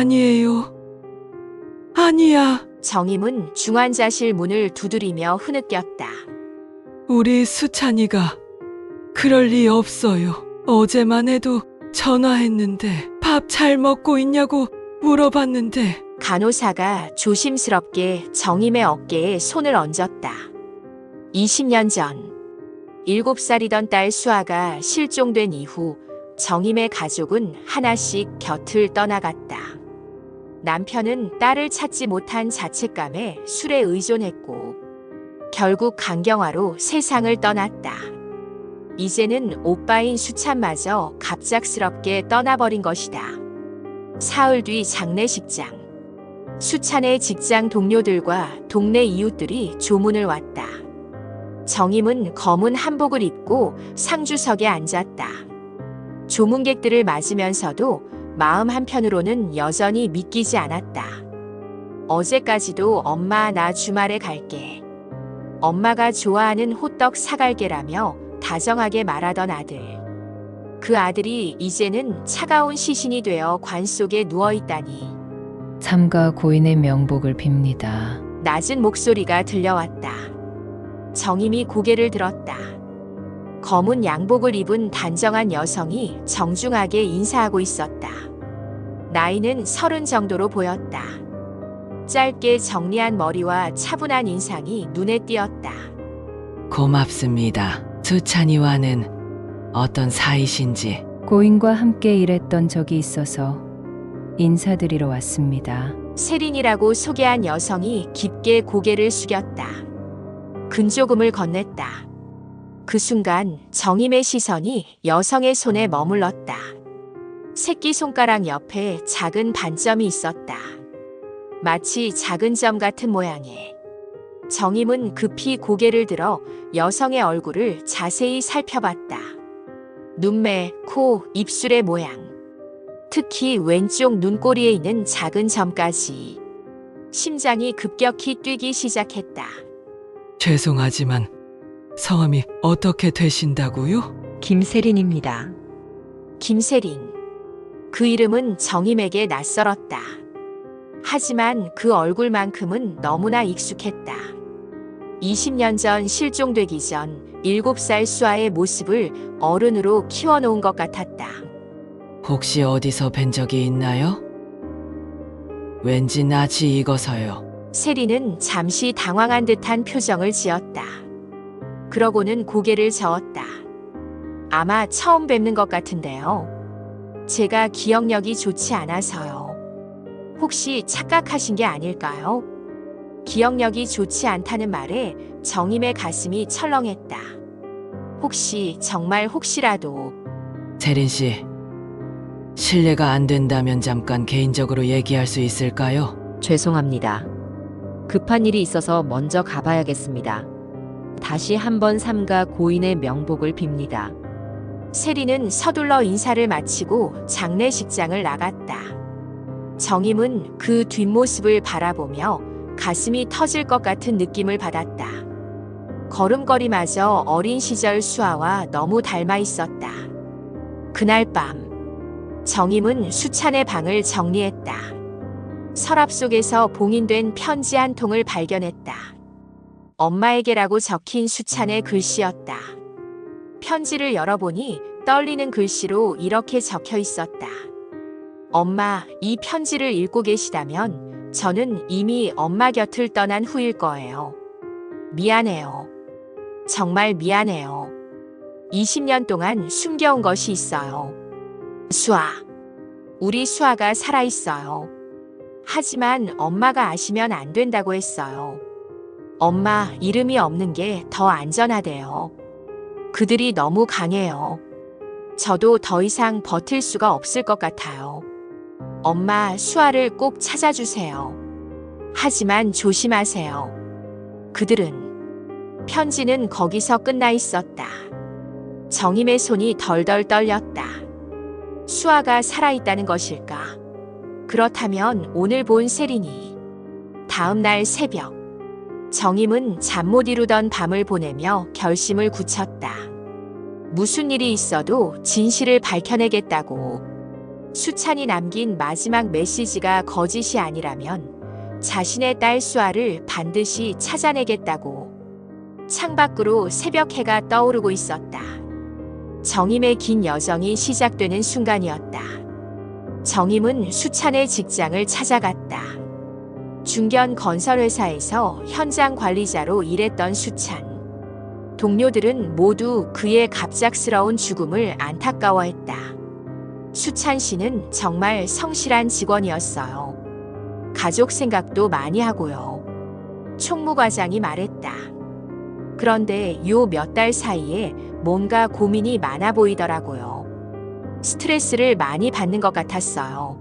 아니에요. 아니야. 정임은 중환자실 문을 두드리며 흐느꼈다. 우리 수찬이가 그럴 리 없어요. 어제만 해도 전화했는데 밥 잘 먹고 있냐고 물어봤는데 간호사가 조심스럽게 정임의 어깨에 손을 얹었다. 20년 전 7살이던 딸 수아가 실종된 이후 정임의 가족은 하나씩 곁을 떠나갔다. 남편은 딸을 찾지 못한 자책감에 술에 의존했고 결국 간경화로 세상을 떠났다. 이제는 오빠인 수찬마저 갑작스럽게 떠나버린 것이다. 사흘 뒤 장례식장. 수찬의 직장 동료들과 동네 이웃들이 조문을 왔다. 정임은 검은 한복을 입고 상주석에 앉았다. 조문객들을 맞으면서도 마음 한편으로는 여전히 믿기지 않았다. 어제까지도 엄마 나 주말에 갈게. 엄마가 좋아하는 호떡 사갈게라며 다정하게 말하던 아들. 그 아들이 이제는 차가운 시신이 되어 관 속에 누워있다니. 삼가 고인의 명복을 빕니다. 낮은 목소리가 들려왔다. 정임이 고개를 들었다. 검은 양복을 입은 단정한 여성이 정중하게 인사하고 있었다. 나이는 30 정도로 보였다. 짧게 정리한 머리와 차분한 인상이 눈에 띄었다. 고맙습니다. 수찬이와는 어떤 사이신지. 고인과 함께 일했던 적이 있어서 인사드리러 왔습니다. 세린이라고 소개한 여성이 깊게 고개를 숙였다. 근조금을 건넸다. 그 순간 정임의 시선이 여성의 손에 머물렀다. 새끼손가락 옆에 작은 반점이 있었다. 마치 작은 점 같은 모양의. 정임은 급히 고개를 들어 여성의 얼굴을 자세히 살펴봤다. 눈매, 코, 입술의 모양. 특히 왼쪽 눈꼬리에 있는 작은 점까지. 심장이 급격히 뛰기 시작했다. 죄송하지만 성함이 어떻게 되신다고요? 김세린입니다. 김세린. 그 이름은 정임에게 낯설었다. 하지만 그 얼굴만큼은 너무나 익숙했다. 20년 전 실종되기 전 7살 수아의 모습을 어른으로 키워놓은 것 같았다. 혹시 어디서 뵌 적이 있나요? 왠지 낯이 익어서요. 세린은 잠시 당황한 듯한 표정을 지었다. 그러고는 고개를 저었다. 아마 처음 뵙는 것 같은데요. 제가 기억력이 좋지 않아서요. 혹시 착각하신 게 아닐까요? 기억력이 좋지 않다는 말에 정임의 가슴이 철렁했다. 혹시 정말 혹시라도. 세린 씨, 실례가 안 된다면 잠깐 개인적으로 얘기할 수 있을까요? 죄송합니다. 급한 일이 있어서 먼저 가봐야겠습니다. 다시 한번 삼가 고인의 명복을 빕니다. 세린은 서둘러 인사를 마치고 장례식장을 나갔다. 정임은 그 뒷모습을 바라보며 가슴이 터질 것 같은 느낌을 받았다. 걸음걸이마저 어린 시절 수아와 너무 닮아 있었다. 그날 밤 정임은 수찬의 방을 정리했다. 서랍 속에서 봉인된 편지 한 통을 발견했다. 엄마에게라고 적힌 수찬의 글씨였다. 편지를 열어보니 떨리는 글씨로 이렇게 적혀 있었다. 엄마, 이 편지를 읽고 계시다면 저는 이미 엄마 곁을 떠난 후일 거예요. 미안해요. 정말 미안해요. 20년 동안 숨겨온 것이 있어요. 수아. 우리 수아가 살아있어요. 하지만 엄마가 아시면 안 된다고 했어요. 엄마 이름이 없는 게 더 안전하대요. 그들이 너무 강해요. 저도 더 이상 버틸 수가 없을 것 같아요. 엄마 수아를 꼭 찾아주세요. 하지만 조심하세요. 그들은. 편지는 거기서 끝나 있었다. 정임의 손이 덜덜 떨렸다. 수아가 살아있다는 것일까? 그렇다면 오늘 본 세린이. 다음 날 새벽. 정임은 잠 못 이루던 밤을 보내며 결심을 굳혔다. 무슨 일이 있어도 진실을 밝혀내겠다고. 수찬이 남긴 마지막 메시지가 거짓이 아니라면 자신의 딸 수아를 반드시 찾아내겠다고 창밖으로 새벽 해가 떠오르고 있었다. 정임의 긴 여정이 시작되는 순간이었다. 정임은 수찬의 직장을 찾아갔다. 중견 건설회사에서 현장 관리자로 일했던 수찬. 동료들은 모두 그의 갑작스러운 죽음을 안타까워했다. 수찬 씨는 정말 성실한 직원이었어요. 가족 생각도 많이 하고요. 총무과장이 말했다. 그런데 요 몇 달 사이에 뭔가 고민이 많아 보이더라고요. 스트레스를 많이 받는 것 같았어요.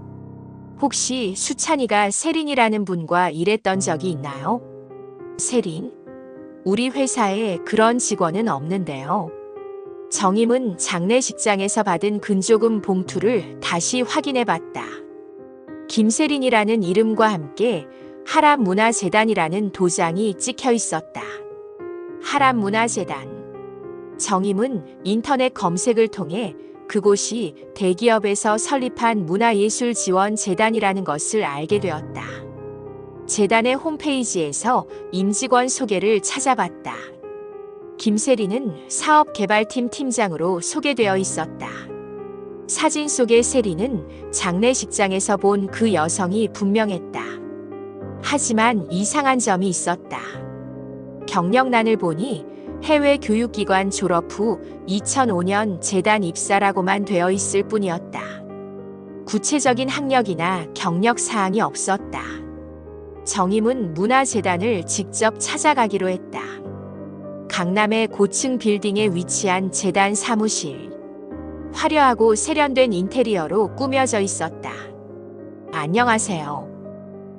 혹시 수찬이가 세린이라는 분과 일했던 적이 있나요? 세린? 우리 회사에 그런 직원은 없는데요. 정임은 장례식장에서 받은 근조금 봉투를 다시 확인해 봤다. 김세린이라는 이름과 함께 하람문화재단이라는 도장이 찍혀 있었다. 하람문화재단. 정임은 인터넷 검색을 통해 그곳이 대기업에서 설립한 문화예술지원재단이라는 것을 알게 되었다. 재단의 홈페이지에서 임직원 소개를 찾아봤다. 김세린은 사업개발팀 팀장으로 소개되어 있었다. 사진 속의 세린은 장례식장에서 본 그 여성이 분명했다. 하지만 이상한 점이 있었다. 경력란을 보니 해외 교육기관 졸업 후 2005년 재단 입사라고만 되어 있을 뿐이었다. 구체적인 학력이나 경력 사항이 없었다. 정임은 문화재단을 직접 찾아가기로 했다. 강남의 고층 빌딩에 위치한 재단 사무실. 화려하고 세련된 인테리어로 꾸며져 있었다. 안녕하세요.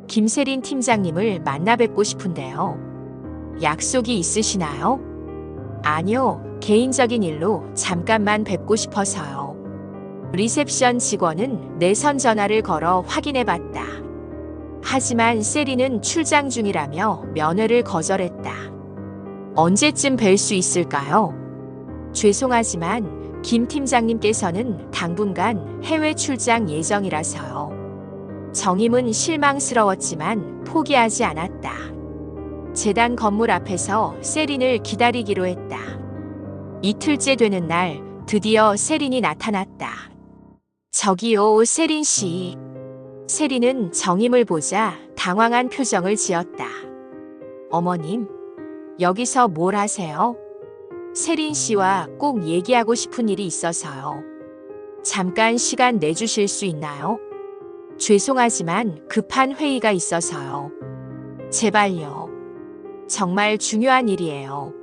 김세린 팀장님을 만나 뵙고 싶은데요. 약속이 있으시나요? 아니요, 개인적인 일로 잠깐만 뵙고 싶어서요. 리셉션 직원은 내선 전화를 걸어 확인해 봤다. 하지만 세린은 출장 중이라며 면회를 거절했다. 언제쯤 뵐 수 있을까요? 죄송하지만 김 팀장님께서는 당분간 해외 출장 예정이라서요. 정임은 실망스러웠지만 포기하지 않았다. 재단 건물 앞에서 세린을 기다리기로 했다. 이틀째 되는 날 드디어 세린이 나타났다. 저기요, 세린 씨. 세린은 정임을 보자 당황한 표정을 지었다. 어머님, 여기서 뭘 하세요? 세린 씨와 꼭 얘기하고 싶은 일이 있어서요. 잠깐 시간 내주실 수 있나요? 죄송하지만 급한 회의가 있어서요. 제발요. 정말 중요한 일이에요.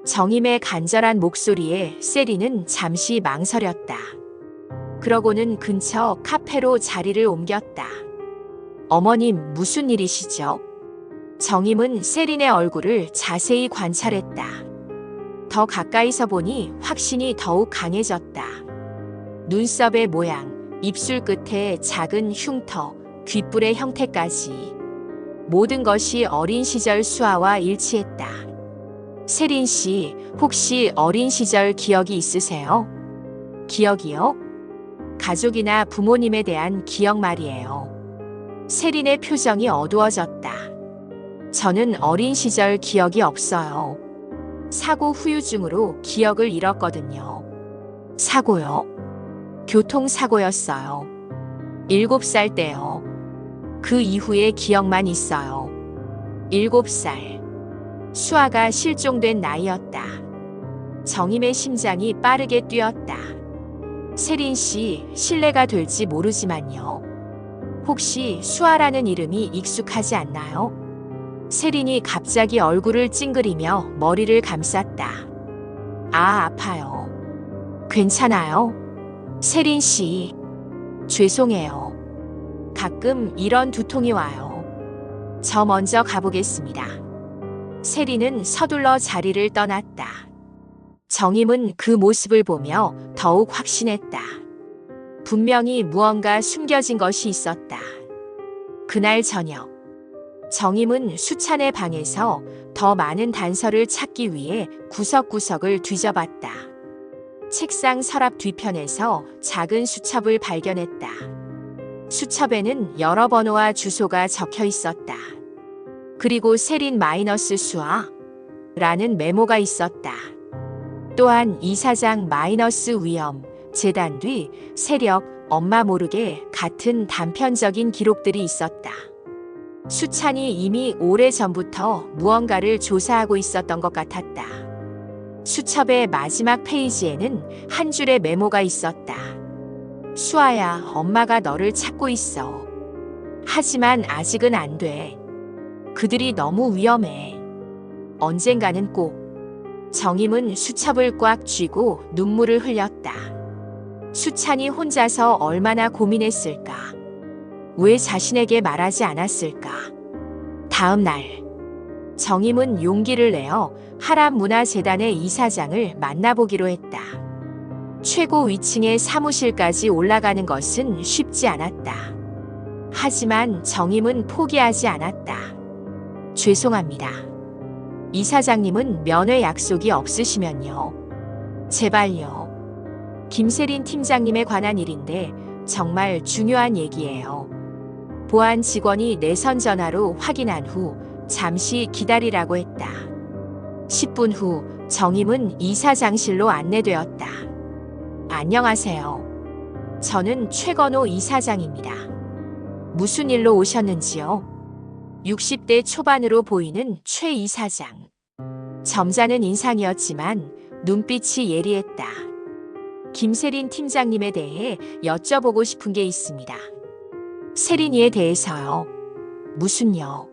정임의 간절한 목소리에 세린은 잠시 망설였다. 그러고는 근처 카페로 자리를 옮겼다. 어머님, 무슨 일이시죠? 정임은 세린의 얼굴을 자세히 관찰했다. 더 가까이서 보니 확신이 더욱 강해졌다. 눈썹의 모양, 입술 끝에 작은 흉터, 귓불의 형태까지. 모든 것이 어린 시절 수아와 일치했다. 세린 씨, 혹시 어린 시절 기억이 있으세요? 기억이요? 가족이나 부모님에 대한 기억 말이에요. 세린의 표정이 어두워졌다. 저는 어린 시절 기억이 없어요. 사고 후유증으로 기억을 잃었거든요. 사고요? 교통사고였어요. 7살 때요. 그 이후의 기억만 있어요. 7살. 수아가 실종된 나이였다. 정임의 심장이 빠르게 뛰었다. 세린 씨, 실례가 될지 모르지만요. 혹시 수아라는 이름이 익숙하지 않나요? 세린이 갑자기 얼굴을 찡그리며 머리를 감쌌다. 아, 아파요. 괜찮아요? 세린 씨, 죄송해요. 가끔 이런 두통이 와요. 저 먼저 가보겠습니다. 세린은 서둘러 자리를 떠났다. 정임은 그 모습을 보며 더욱 확신했다. 분명히 무언가 숨겨진 것이 있었다. 그날 저녁, 정임은 수찬의 방에서 더 많은 단서를 찾기 위해 구석구석을 뒤져봤다. 책상 서랍 뒤편에서 작은 수첩을 발견했다. 수첩에는 여러 번호와 주소가 적혀 있었다. 그리고 세린 마이너스 수아라는 메모가 있었다. 또한 이사장 마이너스 위험, 재단 뒤, 세력, 엄마 모르게 같은 단편적인 기록들이 있었다. 수찬이 이미 오래전부터 무언가를 조사하고 있었던 것 같았다. 수첩의 마지막 페이지에는 한 줄의 메모가 있었다. 수아야, 엄마가 너를 찾고 있어. 하지만 아직은 안 돼. 그들이 너무 위험해. 언젠가는 꼭. 정임은 수첩을 꽉 쥐고 눈물을 흘렸다. 수찬이 혼자서 얼마나 고민했을까? 왜 자신에게 말하지 않았을까? 다음 날, 정임은 용기를 내어 하람문화재단의 이사장을 만나보기로 했다. 최고 위층의 사무실까지 올라가는 것은 쉽지 않았다. 하지만 정임은 포기하지 않았다. 죄송합니다. 이사장님은 면회 약속이 없으시면요. 제발요. 김세린 팀장님에 관한 일인데 정말 중요한 얘기예요. 보안 직원이 내선 전화로 확인한 후 잠시 기다리라고 했다. 10분 후 정임은 이사장실로 안내되었다. 안녕하세요. 저는 최건호 이사장입니다. 무슨 일로 오셨는지요? 60대 초반으로 보이는 최 이사장. 점잖은 인상이었지만 눈빛이 예리했다. 김세린 팀장님에 대해 여쭤보고 싶은 게 있습니다. 세린이에 대해서요. 무슨요?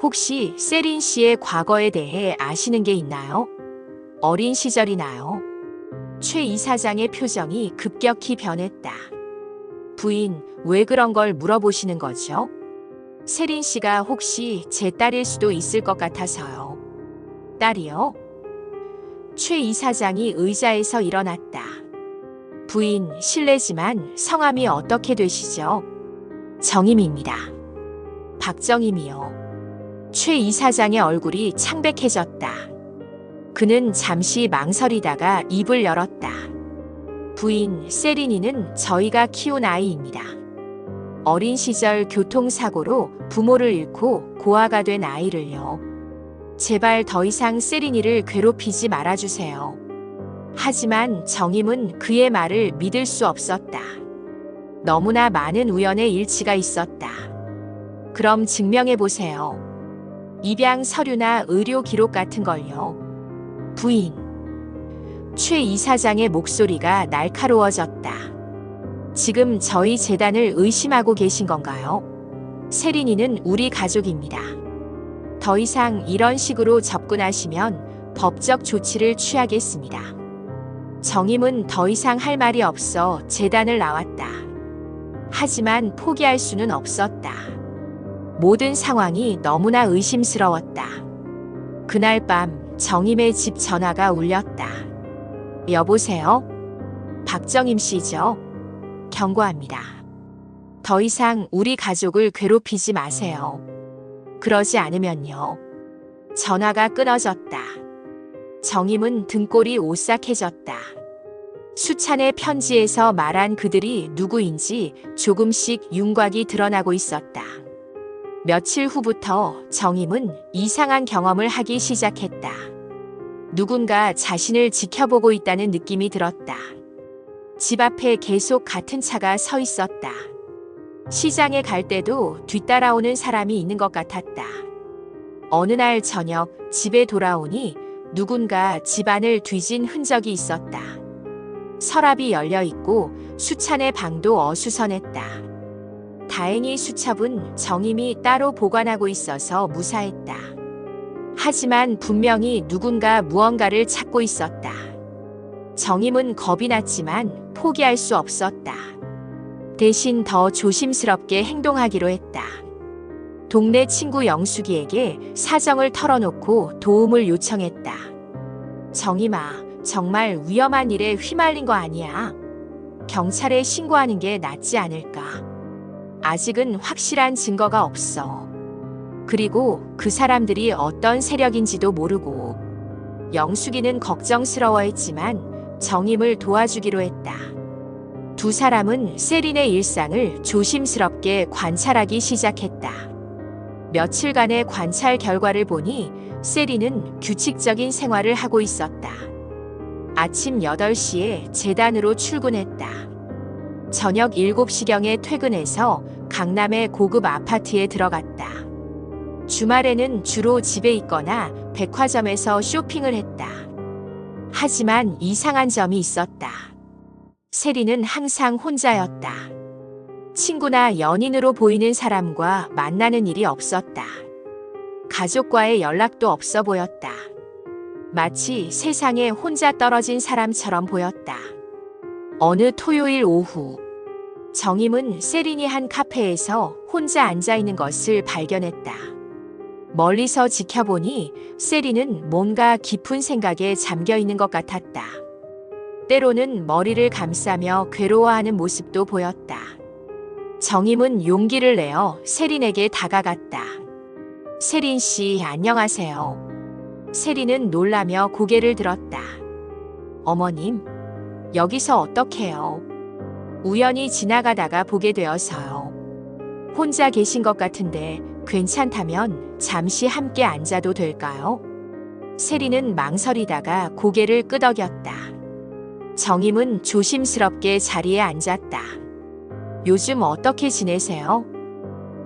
혹시 세린 씨의 과거에 대해 아시는 게 있나요? 어린 시절이나요? 최 이사장의 표정이 급격히 변했다. 부인, 왜 그런 걸 물어보시는 거죠? 세린 씨가 혹시 제 딸일 수도 있을 것 같아서요. 딸이요? 최 이사장이 의자에서 일어났다. 부인, 실례지만 성함이 어떻게 되시죠? 정임입니다. 박정임이요. 최 이사장의 얼굴이 창백해졌다. 그는 잠시 망설이다가 입을 열었다. 부인, 세린이는 저희가 키운 아이입니다. 어린 시절 교통사고로 부모를 잃고 고아가 된 아이를요. 제발 더 이상 세린이를 괴롭히지 말아주세요. 하지만 정임은 그의 말을 믿을 수 없었다. 너무나 많은 우연의 일치가 있었다. 그럼 증명해보세요. 입양 서류나 의료 기록 같은 걸요. 부인. 최 이사장의 목소리가 날카로워졌다. 지금 저희 재단을 의심하고 계신 건가요? 세린이는 우리 가족입니다. 더 이상 이런 식으로 접근하시면 법적 조치를 취하겠습니다. 정임은 더 이상 할 말이 없어 재단을 나왔다. 하지만 포기할 수는 없었다. 모든 상황이 너무나 의심스러웠다. 그날 밤 정임의 집 전화가 울렸다. 여보세요? 박정임 씨죠? 경고합니다. 더 이상 우리 가족을 괴롭히지 마세요. 그러지 않으면요. 전화가 끊어졌다. 정임은 등골이 오싹해졌다. 수찬의 편지에서 말한 그들이 누구인지 조금씩 윤곽이 드러나고 있었다. 며칠 후부터 정임은 이상한 경험을 하기 시작했다. 누군가 자신을 지켜보고 있다는 느낌이 들었다. 집 앞에 계속 같은 차가 서 있었다. 시장에 갈 때도 뒤따라오는 사람이 있는 것 같았다. 어느 날 저녁 집에 돌아오니 누군가 집안을 뒤진 흔적이 있었다. 서랍이 열려 있고 수찬의 방도 어수선했다. 다행히 수첩은 정임이 따로 보관하고 있어서 무사했다. 하지만 분명히 누군가 무언가를 찾고 있었다. 정임은 겁이 났지만 포기할 수 없었다. 대신 더 조심스럽게 행동하기로 했다. 동네 친구 영숙이에게 사정을 털어놓고 도움을 요청했다. 정임아, 정말 위험한 일에 휘말린 거 아니야? 경찰에 신고하는 게 낫지 않을까? 아직은 확실한 증거가 없어. 그리고 그 사람들이 어떤 세력인지도 모르고. 영숙이는 걱정스러워했지만 정임을 도와주기로 했다. 두 사람은 세린의 일상을 조심스럽게 관찰하기 시작했다. 며칠간의 관찰 결과를 보니 세린은 규칙적인 생활을 하고 있었다. 아침 8시에 재단으로 출근했다. 저녁 7시경에 퇴근해서 강남의 고급 아파트에 들어갔다. 주말에는 주로 집에 있거나 백화점에서 쇼핑을 했다. 하지만 이상한 점이 있었다. 세린은 항상 혼자였다. 친구나 연인으로 보이는 사람과 만나는 일이 없었다. 가족과의 연락도 없어 보였다. 마치 세상에 혼자 떨어진 사람처럼 보였다. 어느 토요일 오후, 정임은 세린이 한 카페에서 혼자 앉아 있는 것을 발견했다. 멀리서 지켜보니 세린은 뭔가 깊은 생각에 잠겨 있는 것 같았다. 때로는 머리를 감싸며 괴로워하는 모습도 보였다. 정임은 용기를 내어 세린에게 다가갔다. 세린 씨, 안녕하세요. 세린은 놀라며 고개를 들었다. 어머님, 여기서 어떡해요? 우연히 지나가다가 보게 되어서요. 혼자 계신 것 같은데 괜찮다면 잠시 함께 앉아도 될까요? 세린은 망설이다가 고개를 끄덕였다. 정임은 조심스럽게 자리에 앉았다. 요즘 어떻게 지내세요?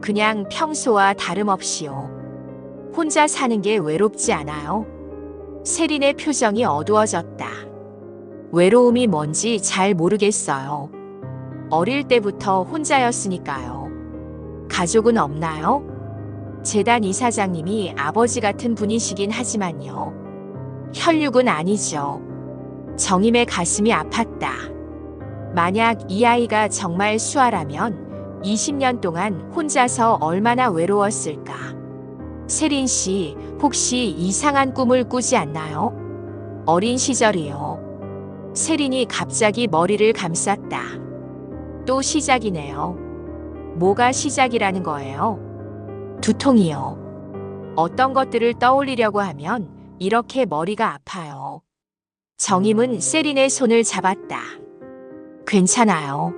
그냥 평소와 다름없이요. 혼자 사는 게 외롭지 않아요? 세린의 표정이 어두워졌다. 외로움이 뭔지 잘 모르겠어요. 어릴 때부터 혼자였으니까요. 가족은 없나요? 재단 이사장님이 아버지 같은 분이시긴 하지만요. 혈육은 아니죠. 정임의 가슴이 아팠다. 만약 이 아이가 정말 수아라면 20년 동안 혼자서 얼마나 외로웠을까? 세린 씨, 혹시 이상한 꿈을 꾸지 않나요? 어린 시절이요. 세린이 갑자기 머리를 감쌌다. 또 시작이네요. 뭐가 시작이라는 거예요? 두통이요. 어떤 것들을 떠올리려고 하면 이렇게 머리가 아파요. 정임은 세린의 손을 잡았다. 괜찮아요.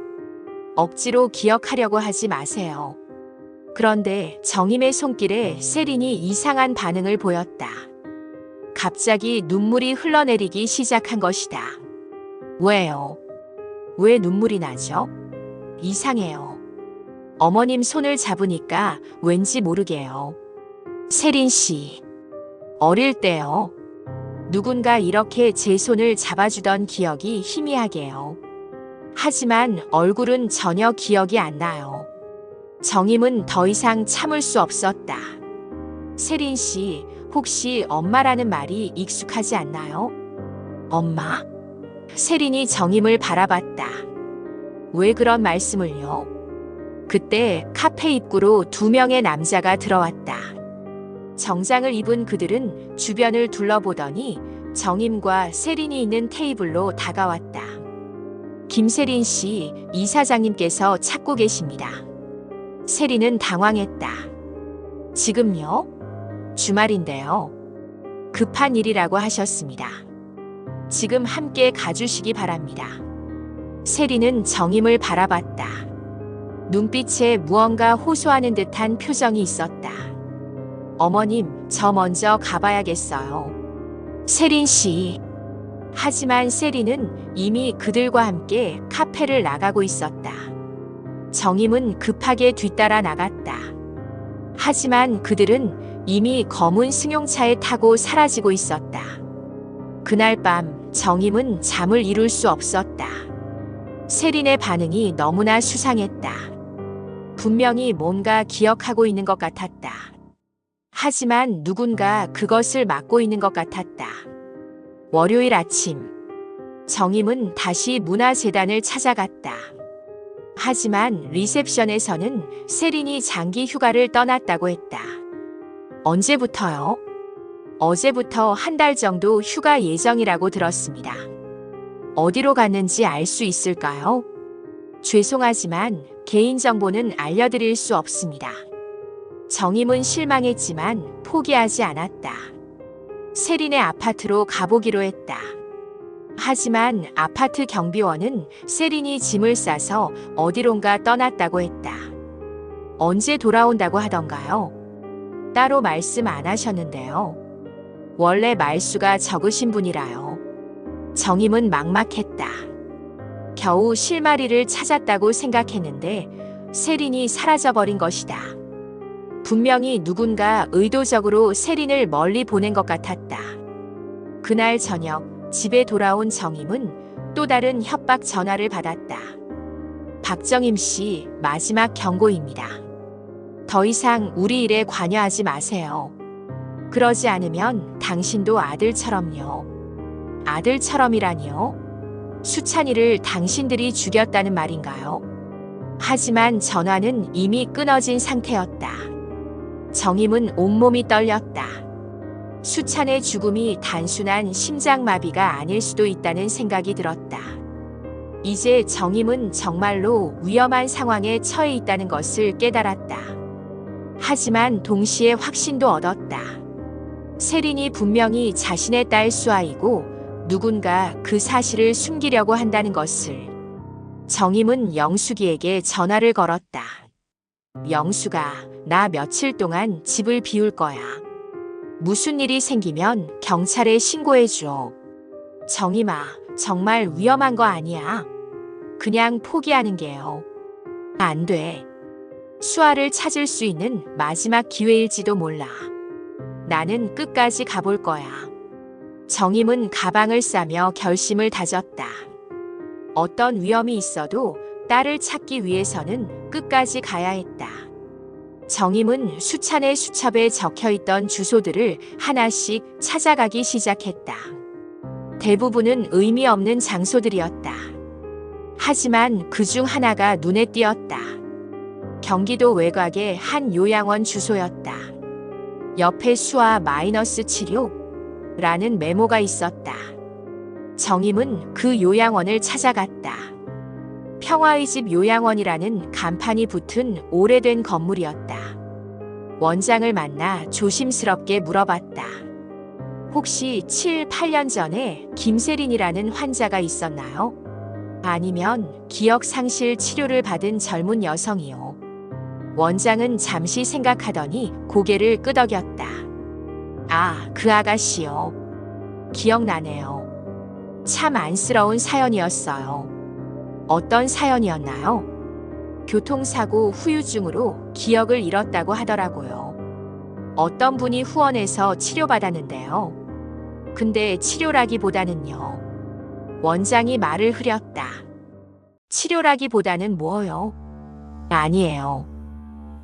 억지로 기억하려고 하지 마세요. 그런데 정임의 손길에 세린이 이상한 반응을 보였다. 갑자기 눈물이 흘러내리기 시작한 것이다. 왜요? 왜 눈물이 나죠? 이상해요. 어머님 손을 잡으니까 왠지 모르게요. 세린 씨, 어릴 때요. 누군가 이렇게 제 손을 잡아주던 기억이 희미하게요. 하지만 얼굴은 전혀 기억이 안 나요. 정임은 더 이상 참을 수 없었다. 세린 씨, 혹시 엄마라는 말이 익숙하지 않나요? 엄마? 세린이 정임을 바라봤다. 왜 그런 말씀을요? 그때 카페 입구로 2명의 남자가 들어왔다. 정장을 입은 그들은 주변을 둘러보더니 정임과 세린이 있는 테이블로 다가왔다. 김세린 씨, 이사장님께서 찾고 계십니다. 세린은 당황했다. 지금요? 주말인데요. 급한 일이라고 하셨습니다. 지금 함께 가주시기 바랍니다. 세린은 정임을 바라봤다. 눈빛에 무언가 호소하는 듯한 표정이 있었다. 어머님, 저 먼저 가봐야겠어요. 세린 씨. 하지만 세린은 이미 그들과 함께 카페를 나가고 있었다. 정임은 급하게 뒤따라 나갔다. 하지만 그들은 이미 검은 승용차에 타고 사라지고 있었다. 그날 밤 정임은 잠을 이룰 수 없었다. 세린의 반응이 너무나 수상했다. 분명히 뭔가 기억하고 있는 것 같았다. 하지만 누군가 그것을 막고 있는 것 같았다. 월요일 아침, 정임은 다시 문화재단을 찾아갔다. 하지만 리셉션에서는 세린이 장기 휴가를 떠났다고 했다. 언제부터요? 어제부터 한 달 정도 휴가 예정이라고 들었습니다. 어디로 갔는지 알 수 있을까요? 죄송하지만 개인정보는 알려드릴 수 없습니다. 정임은 실망했지만 포기하지 않았다. 세린의 아파트로 가보기로 했다. 하지만 아파트 경비원은 세린이 짐을 싸서 어디론가 떠났다고 했다. 언제 돌아온다고 하던가요? 따로 말씀 안 하셨는데요. 원래 말수가 적으신 분이라요. 정임은 막막했다. 겨우 실마리를 찾았다고 생각했는데 세린이 사라져버린 것이다. 분명히 누군가 의도적으로 세린을 멀리 보낸 것 같았다. 그날 저녁 집에 돌아온 정임은 또 다른 협박 전화를 받았다. 박정임 씨, 마지막 경고입니다. 더 이상 우리 일에 관여하지 마세요. 그러지 않으면 당신도 아들처럼요. 아들처럼이라니요? 수찬이를 당신들이 죽였다는 말인가요? 하지만 전화는 이미 끊어진 상태였다. 정임은 온몸이 떨렸다. 수찬의 죽음이 단순한 심장마비가 아닐 수도 있다는 생각이 들었다. 이제 정임은 정말로 위험한 상황에 처해 있다는 것을 깨달았다. 하지만 동시에 확신도 얻었다. 세린이 분명히 자신의 딸 수아이고 누군가 그 사실을 숨기려고 한다는 것을. 정임은 영숙이에게 전화를 걸었다. 영숙아, 나 며칠 동안 집을 비울 거야. 무슨 일이 생기면 경찰에 신고해줘. 정임아, 정말 위험한 거 아니야. 그냥 포기하는 게요. 안 돼. 수아를 찾을 수 있는 마지막 기회일지도 몰라. 나는 끝까지 가볼 거야. 정임은 가방을 싸며 결심을 다졌다. 어떤 위험이 있어도 딸을 찾기 위해서는 끝까지 가야 했다. 정임은 수찬의 수첩에 적혀있던 주소들을 하나씩 찾아가기 시작했다. 대부분은 의미 없는 장소들이었다. 하지만 그 중 하나가 눈에 띄었다. 경기도 외곽의 한 요양원 주소였다. 옆에 수아 마이너스 치료라는 메모가 있었다. 정임은 그 요양원을 찾아갔다. 평화의 집 요양원이라는 간판이 붙은 오래된 건물이었다. 원장을 만나 조심스럽게 물어봤다. 혹시 7, 8년 전에 김세린이라는 환자가 있었나요? 아니면 기억 상실 치료를 받은 젊은 여성이요. 원장은 잠시 생각하더니 고개를 끄덕였다. 아, 그 아가씨요. 기억나네요. 참 안쓰러운 사연이었어요. 어떤 사연이었나요? 교통사고 후유증으로 기억을 잃었다고 하더라고요. 어떤 분이 후원해서 치료받았는데요. 근데 치료라기보다는요. 원장이 말을 흐렸다. 치료라기보다는 뭐요? 아니에요.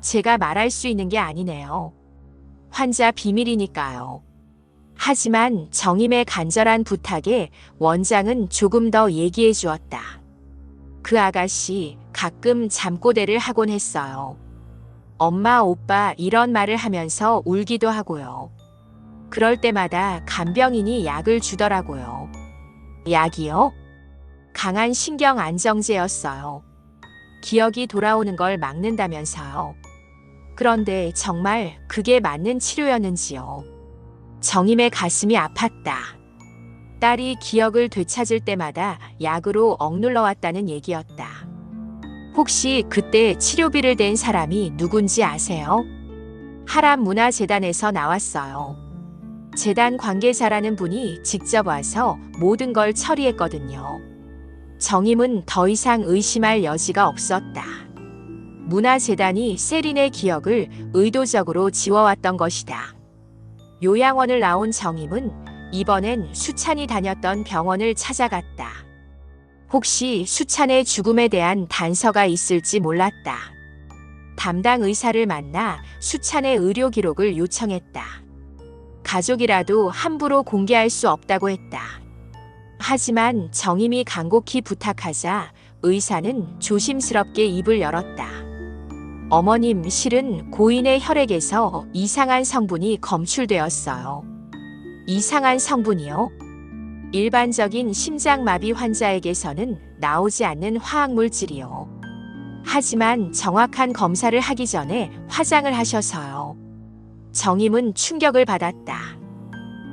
제가 말할 수 있는 게 아니네요. 환자 비밀이니까요. 하지만 정임의 간절한 부탁에 원장은 조금 더 얘기해 주었다. 그 아가씨 가끔 잠꼬대를 하곤 했어요. 엄마, 오빠 이런 말을 하면서 울기도 하고요. 그럴 때마다 간병인이 약을 주더라고요. 약이요? 강한 신경 안정제였어요. 기억이 돌아오는 걸 막는다면서요. 그런데 정말 그게 맞는 치료였는지요. 정임의 가슴이 아팠다. 딸이 기억을 되찾을 때마다 약으로 억눌러 왔다는 얘기였다. 혹시 그때 치료비를 댄 사람이 누군지 아세요? 하람문화재단에서 나왔어요. 재단 관계자라는 분이 직접 와서 모든 걸 처리했거든요. 정임은 더 이상 의심할 여지가 없었다. 문화재단이 세린의 기억을 의도적으로 지워왔던 것이다. 요양원을 나온 정임은 이번엔 수찬이 다녔던 병원을 찾아갔다. 혹시 수찬의 죽음에 대한 단서가 있을지 몰랐다. 담당 의사를 만나 수찬의 의료 기록을 요청했다. 가족이라도 함부로 공개할 수 없다고 했다. 하지만 정임이 간곡히 부탁하자 의사는 조심스럽게 입을 열었다. 어머님, 실은 고인의 혈액에서 이상한 성분이 검출되었어요. 이상한 성분이요? 일반적인 심장마비 환자에게서는 나오지 않는 화학물질이요. 하지만 정확한 검사를 하기 전에 화장을 하셔서요. 정임은 충격을 받았다.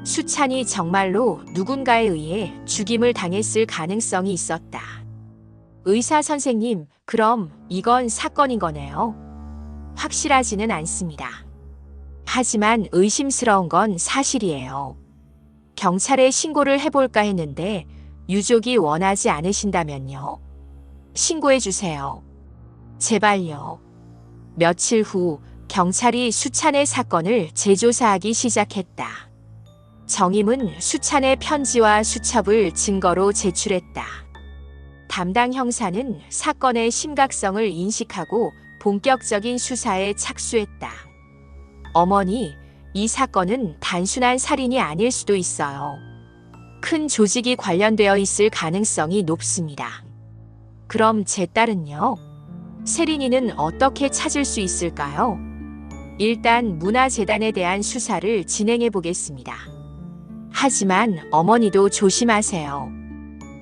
수찬이 정말로 누군가에 의해 죽임을 당했을 가능성이 있었다. 의사 선생님, 그럼 이건 사건인 거네요? 확실하지는 않습니다. 하지만 의심스러운 건 사실이에요. 경찰에 신고를 해볼까 했는데 유족이 원하지 않으신다면요. 신고해주세요. 제발요. 며칠 후 경찰이 수찬의 사건을 재조사하기 시작했다. 정임은 수찬의 편지와 수첩을 증거로 제출했다. 담당 형사는 사건의 심각성을 인식하고 본격적인 수사에 착수했다. 어머니, 이 사건은 단순한 살인이 아닐 수도 있어요. 큰 조직이 관련되어 있을 가능성이 높습니다. 그럼 제 딸은요? 세린이는 어떻게 찾을 수 있을까요? 일단 문화재단에 대한 수사를 진행해 보겠습니다. 하지만 어머니도 조심하세요.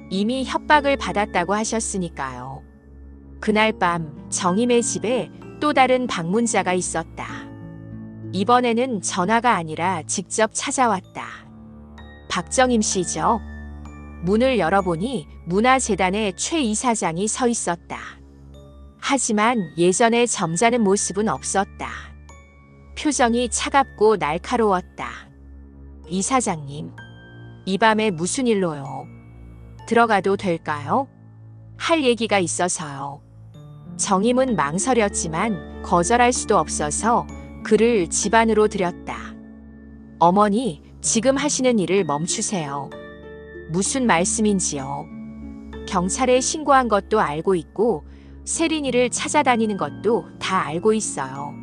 이미 협박을 받았다고 하셨으니까요. 그날 밤 정임의 집에 또 다른 방문자가 있었다. 이번에는 전화가 아니라 직접 찾아왔다. 박정임 씨죠? 문을 열어보니 문화재단의 최 이사장이 서 있었다. 하지만 예전의 점잖은 모습은 없었다. 표정이 차갑고 날카로웠다. 이사장님, 이 밤에 무슨 일로요? 들어가도 될까요? 할 얘기가 있어서요. 정임은 망설였지만 거절할 수도 없어서 그를 집 안으로 들였다. 어머니, 지금 하시는 일을 멈추세요. 무슨 말씀인지요? 경찰에 신고한 것도 알고 있고 세린이를 찾아다니는 것도 다 알고 있어요.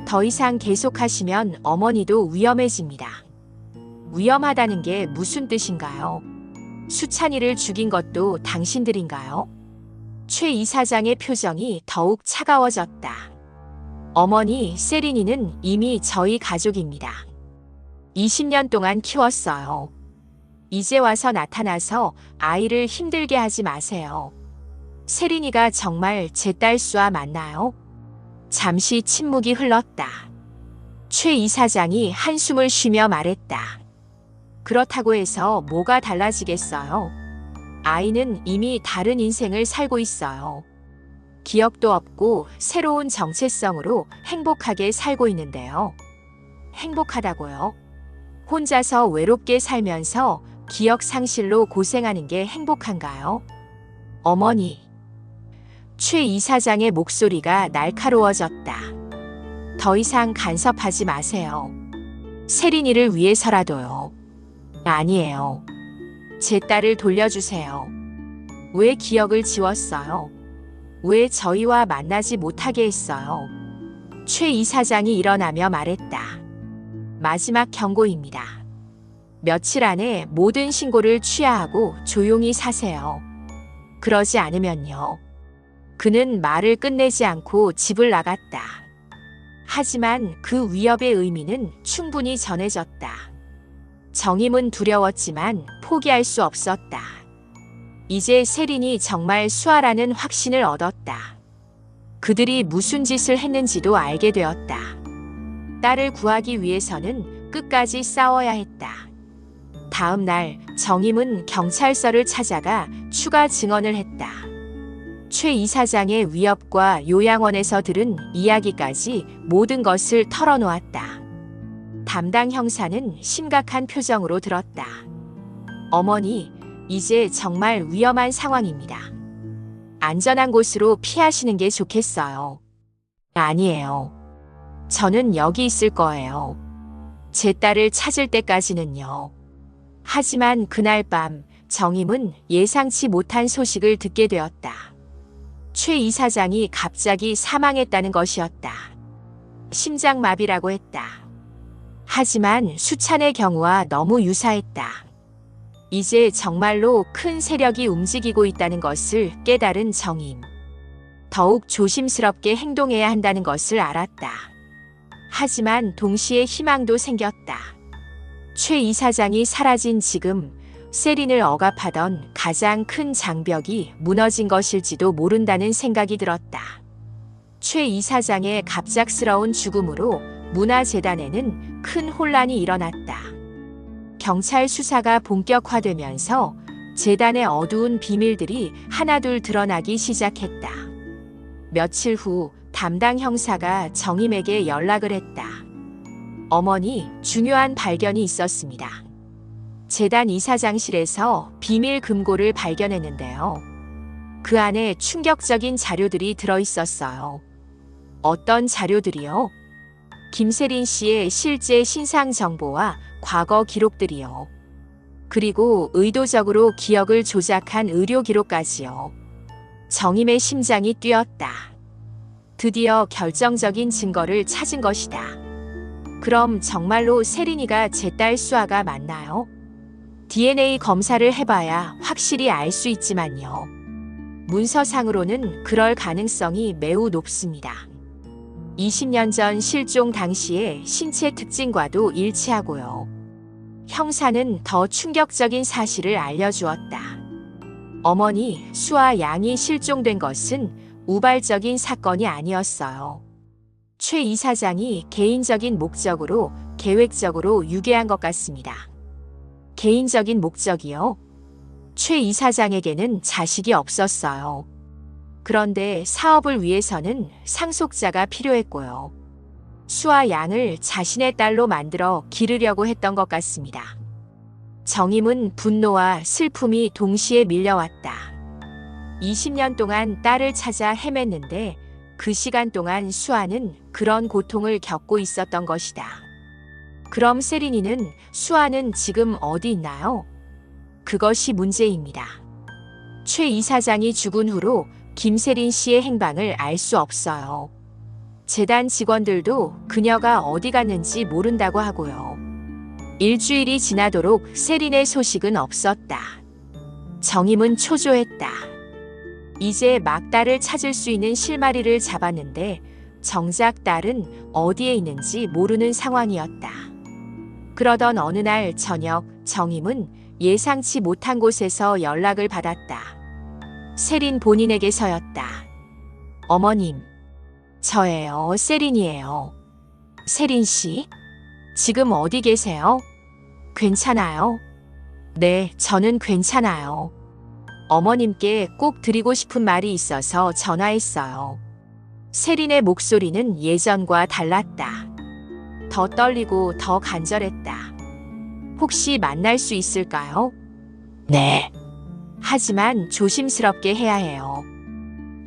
더 이상 계속하시면 어머니도 위험해집니다. 위험하다는 게 무슨 뜻인가요? 수찬이를 죽인 것도 당신들인가요? 최 이사장의 표정이 더욱 차가워졌다. 어머니, 세린이는 이미 저희 가족입니다. 20년 동안 키웠어요. 이제 와서 나타나서 아이를 힘들게 하지 마세요. 세린이가 정말 제 딸 수아 맞나요? 잠시 침묵이 흘렀다. 최 이사장이 한숨을 쉬며 말했다. 그렇다고 해서 뭐가 달라지겠어요? 아이는 이미 다른 인생을 살고 있어요. 기억도 없고 새로운 정체성으로 행복하게 살고 있는데요. 행복하다고요? 혼자서 외롭게 살면서 기억 상실로 고생하는 게 행복한가요? 어머니. 최 이사장의 목소리가 날카로워졌다. 더 이상 간섭하지 마세요. 세린이를 위해서라도요. 아니에요. 제 딸을 돌려주세요. 왜 기억을 지웠어요? 왜 저희와 만나지 못하게 했어요? 최 이사장이 일어나며 말했다. 마지막 경고입니다. 며칠 안에 모든 신고를 취하하고 조용히 사세요. 그러지 않으면요. 그는 말을 끝내지 않고 집을 나갔다. 하지만 그 위협의 의미는 충분히 전해졌다. 정임은 두려웠지만 포기할 수 없었다. 이제 세린이 정말 수아라는 확신을 얻었다. 그들이 무슨 짓을 했는지도 알게 되었다. 딸을 구하기 위해서는 끝까지 싸워야 했다. 다음 날 정임은 경찰서를 찾아가 추가 증언을 했다. 최 이사장의 위협과 요양원에서 들은 이야기까지 모든 것을 털어놓았다. 담당 형사는 심각한 표정으로 들었다. 어머니, 이제 정말 위험한 상황입니다. 안전한 곳으로 피하시는 게 좋겠어요. 아니에요. 저는 여기 있을 거예요. 제 딸을 찾을 때까지는요. 하지만 그날 밤 정임은 예상치 못한 소식을 듣게 되었다. 최 이사장이 갑자기 사망했다는 것이었다. 심장마비라고 했다. 하지만 수찬의 경우와 너무 유사했다. 이제 정말로 큰 세력이 움직이고 있다는 것을 깨달은 정임. 더욱 조심스럽게 행동해야 한다는 것을 알았다. 하지만 동시에 희망도 생겼다. 최 이사장이 사라진 지금 세린을 억압하던 가장 큰 장벽이 무너진 것일지도 모른다는 생각이 들었다. 최 이사장의 갑작스러운 죽음으로 문화재단에는 큰 혼란이 일어났다. 경찰 수사가 본격화되면서 재단의 어두운 비밀들이 하나둘 드러나기 시작했다. 며칠 후 담당 형사가 정임에게 연락을 했다. 어머니, 중요한 발견이 있었습니다. 재단 이사장실에서 비밀 금고를 발견했는데요. 그 안에 충격적인 자료들이 들어있었어요. 어떤 자료들이요? 김세린 씨의 실제 신상 정보와 과거 기록들이요. 그리고 의도적으로 기억을 조작한 의료 기록까지요. 정임의 심장이 뛰었다. 드디어 결정적인 증거를 찾은 것이다. 그럼 정말로 세린이가 제 딸 수아가 맞나요? DNA 검사를 해봐야 확실히 알 수 있지만요. 문서상으로는 그럴 가능성이 매우 높습니다. 20년 전 실종 당시의 신체 특징과도 일치하고요. 형사는 더 충격적인 사실을 알려주었다. 어머니, 수아 양이 실종된 것은 우발적인 사건이 아니었어요. 최 이사장이 개인적인 목적으로 계획적으로 유괴한 것 같습니다. 개인적인 목적이요? 최 이사장에게는 자식이 없었어요. 그런데 사업을 위해서는 상속자가 필요했고요. 수아 양을 자신의 딸로 만들어 기르려고 했던 것 같습니다. 정임은 분노와 슬픔이 동시에 밀려왔다. 20년 동안 딸을 찾아 헤맸는데 그 시간 동안 수아는 그런 고통을 겪고 있었던 것이다. 그럼 세린이는, 수아는 지금 어디 있나요? 그것이 문제입니다. 최 이사장이 죽은 후로 김세린 씨의 행방을 알 수 없어요. 재단 직원들도 그녀가 어디 갔는지 모른다고 하고요. 일주일이 지나도록 세린의 소식은 없었다. 정임은 초조했다. 이제 막 딸을 찾을 수 있는 실마리를 잡았는데 정작 딸은 어디에 있는지 모르는 상황이었다. 그러던 어느 날 저녁, 정임은 예상치 못한 곳에서 연락을 받았다. 세린 본인에게서였다. 어머님, 저예요. 세린이에요. 세린 씨? 지금 어디 계세요? 괜찮아요? 네, 저는 괜찮아요. 어머님께 꼭 드리고 싶은 말이 있어서 전화했어요. 세린의 목소리는 예전과 달랐다. 더 떨리고 더 간절했다. 혹시 만날 수 있을까요? 네. 하지만 조심스럽게 해야 해요.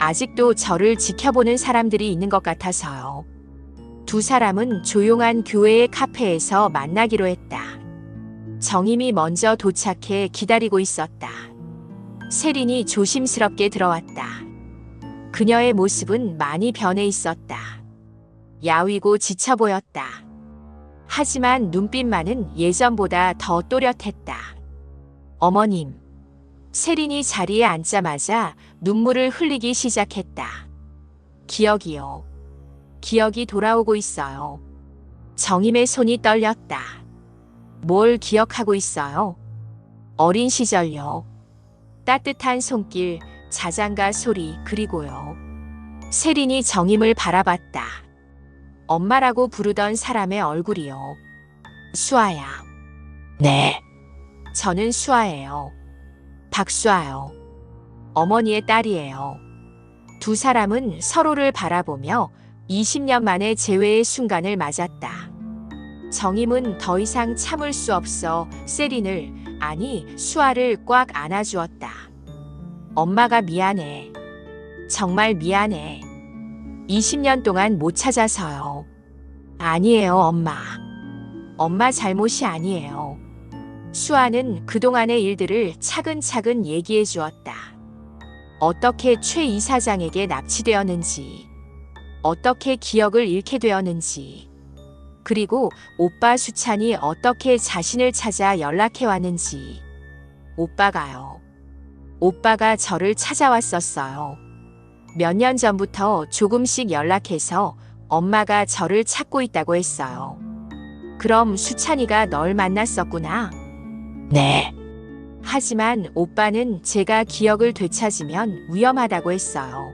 아직도 저를 지켜보는 사람들이 있는 것 같아서요. 두 사람은 조용한 교회의 카페에서 만나기로 했다. 정임이 먼저 도착해 기다리고 있었다. 세린이 조심스럽게 들어왔다. 그녀의 모습은 많이 변해 있었다. 야위고 지쳐 보였다. 하지만 눈빛만은 예전보다 더 또렷했다. 어머님. 세린이 자리에 앉자마자 눈물을 흘리기 시작했다. 기억이요. 기억이 돌아오고 있어요. 정임의 손이 떨렸다. 뭘 기억하고 있어요? 어린 시절요. 따뜻한 손길, 자장가 소리, 그리고요. 세린이 정임을 바라봤다. 엄마라고 부르던 사람의 얼굴이요. 수아야. 네. 저는 수아예요. 박수아요. 어머니의 딸이에요. 두 사람은 서로를 바라보며 20년 만에 재회의 순간을 맞았다. 정임은 더 이상 참을 수 없어 세린을, 아니 수아를 꽉 안아주었다. 엄마가 미안해. 정말 미안해. 20년 동안 못 찾아서요. 아니에요, 엄마. 엄마 잘못이 아니에요. 수아는 그동안의 일들을 차근차근 얘기해 주었다. 어떻게 최 이사장에게 납치되었는지, 어떻게 기억을 잃게 되었는지, 그리고 오빠 수찬이 어떻게 자신을 찾아 연락해 왔는지. 오빠가요. 오빠가 저를 찾아왔었어요. 몇 년 전부터 조금씩 연락해서 엄마가 저를 찾고 있다고 했어요. 그럼 수찬이가 널 만났었구나. 네. 하지만 오빠는 제가 기억을 되찾으면 위험하다고 했어요.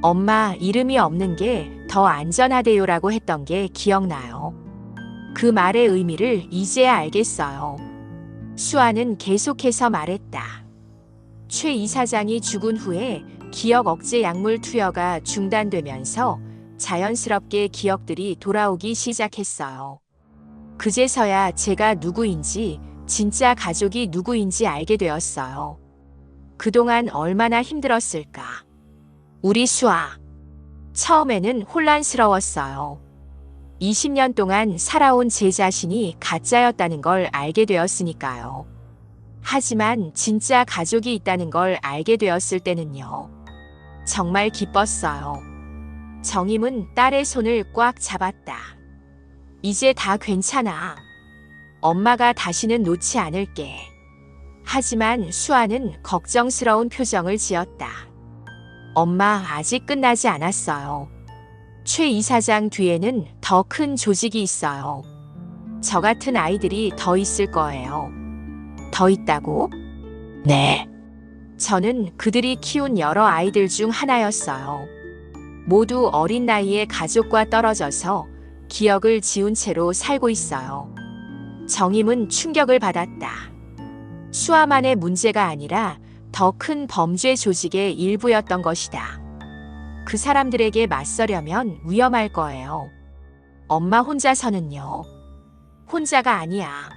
엄마 이름이 없는 게 더 안전하대요라고 했던 게 기억나요. 그 말의 의미를 이제야 알겠어요. 수아는 계속해서 말했다. 최 이사장이 죽은 후에 기억 억제 약물 투여가 중단되면서 자연스럽게 기억들이 돌아오기 시작했어요. 그제서야 제가 누구인지, 진짜 가족이 누구인지 알게 되었어요. 그동안 얼마나 힘들었을까. 우리 수아. 처음에는 혼란스러웠어요. 20년 동안 살아온 제 자신이 가짜였다는 걸 알게 되었으니까요. 하지만 진짜 가족이 있다는 걸 알게 되었을 때는요. 정말 기뻤어요. 정임은 딸의 손을 꽉 잡았다. 이제 다 괜찮아. 엄마가 다시는 놓지 않을게. 하지만 수아는 걱정스러운 표정을 지었다. 엄마, 아직 끝나지 않았어요. 최 이사장 뒤에는 더 큰 조직이 있어요. 저 같은 아이들이 더 있을 거예요. 더 있다고? 네. 저는 그들이 키운 여러 아이들 중 하나였어요. 모두 어린 나이에 가족과 떨어져서 기억을 지운 채로 살고 있어요. 정임은 충격을 받았다. 수아만의 문제가 아니라 더 큰 범죄 조직의 일부였던 것이다. 그 사람들에게 맞서려면 위험할 거예요. 엄마 혼자서는요. 혼자가 아니야.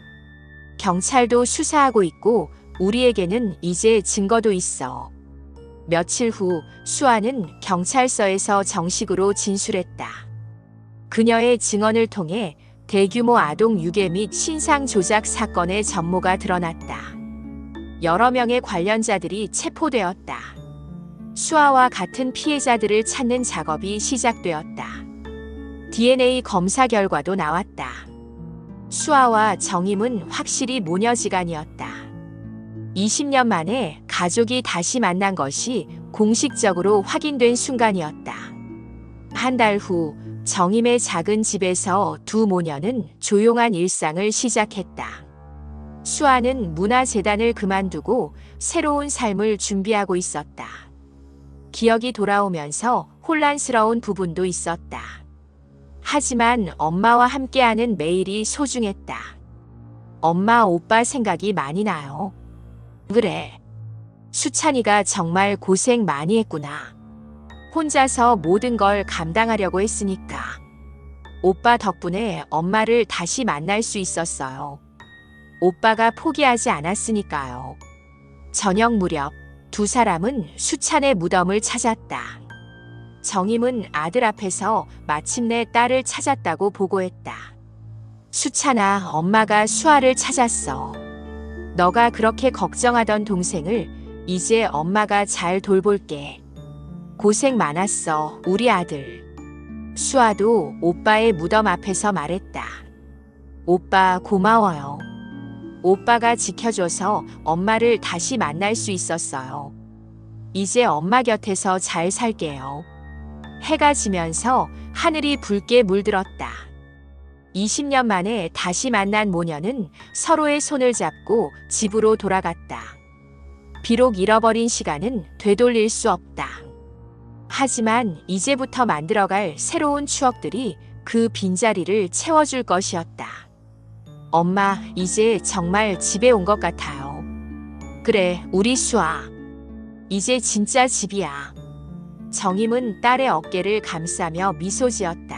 경찰도 수사하고 있고 우리에게는 이제 증거도 있어. 며칠 후 수아는 경찰서에서 정식으로 진술했다. 그녀의 증언을 통해 대규모 아동 유괴 및 신상 조작 사건의 전모가 드러났다. 여러 명의 관련자들이 체포되었다. 수아와 같은 피해자들을 찾는 작업이 시작되었다. DNA 검사 결과도 나왔다. 수아와 정임은 확실히 모녀지간이었다. 20년 만에 가족이 다시 만난 것이 공식적으로 확인된 순간이었다. 한 달 후 정임의 작은 집에서 두 모녀는 조용한 일상을 시작했다. 수아는 문화재단을 그만두고 새로운 삶을 준비하고 있었다. 기억이 돌아오면서 혼란스러운 부분도 있었다. 하지만 엄마와 함께하는 매일이 소중했다. 엄마, 오빠 생각이 많이 나요. 그래. 수찬이가 정말 고생 많이 했구나. 혼자서 모든 걸 감당하려고 했으니까. 오빠 덕분에 엄마를 다시 만날 수 있었어요. 오빠가 포기하지 않았으니까요. 저녁 무렵 두 사람은 수찬의 무덤을 찾았다. 정임은 아들 앞에서 마침내 딸을 찾았다고 보고했다. 수찬아, 엄마가 수아를 찾았어. 너가 그렇게 걱정하던 동생을 이제 엄마가 잘 돌볼게. 고생 많았어, 우리 아들. 수아도 오빠의 무덤 앞에서 말했다. 오빠, 고마워요. 오빠가 지켜줘서 엄마를 다시 만날 수 있었어요. 이제 엄마 곁에서 잘 살게요. 해가 지면서 하늘이 붉게 물들었다. 20년 만에 다시 만난 모녀는 서로의 손을 잡고 집으로 돌아갔다. 비록 잃어버린 시간은 되돌릴 수 없다. 하지만 이제부터 만들어갈 새로운 추억들이 그 빈자리를 채워줄 것이었다. 엄마, 이제 정말 집에 온 것 같아요. 그래, 우리 수아. 이제 진짜 집이야. 정임은 딸의 어깨를 감싸며 미소 지었다.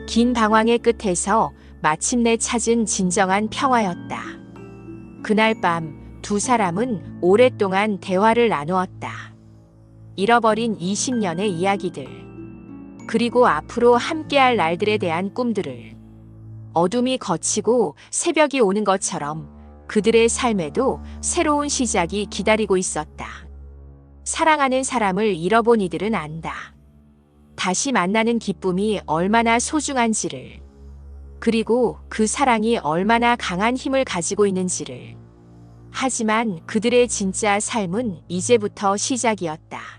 긴 방황의 끝에서 마침내 찾은 진정한 평화였다. 그날 밤 두 사람은 오랫동안 대화를 나누었다. 잃어버린 20년의 이야기들, 그리고 앞으로 함께할 날들에 대한 꿈들을. 어둠이 걷히고 새벽이 오는 것처럼 그들의 삶에도 새로운 시작이 기다리고 있었다. 사랑하는 사람을 잃어본 이들은 안다. 다시 만나는 기쁨이 얼마나 소중한지를, 그리고 그 사랑이 얼마나 강한 힘을 가지고 있는지를. 하지만 그들의 진짜 삶은 이제부터 시작이었다.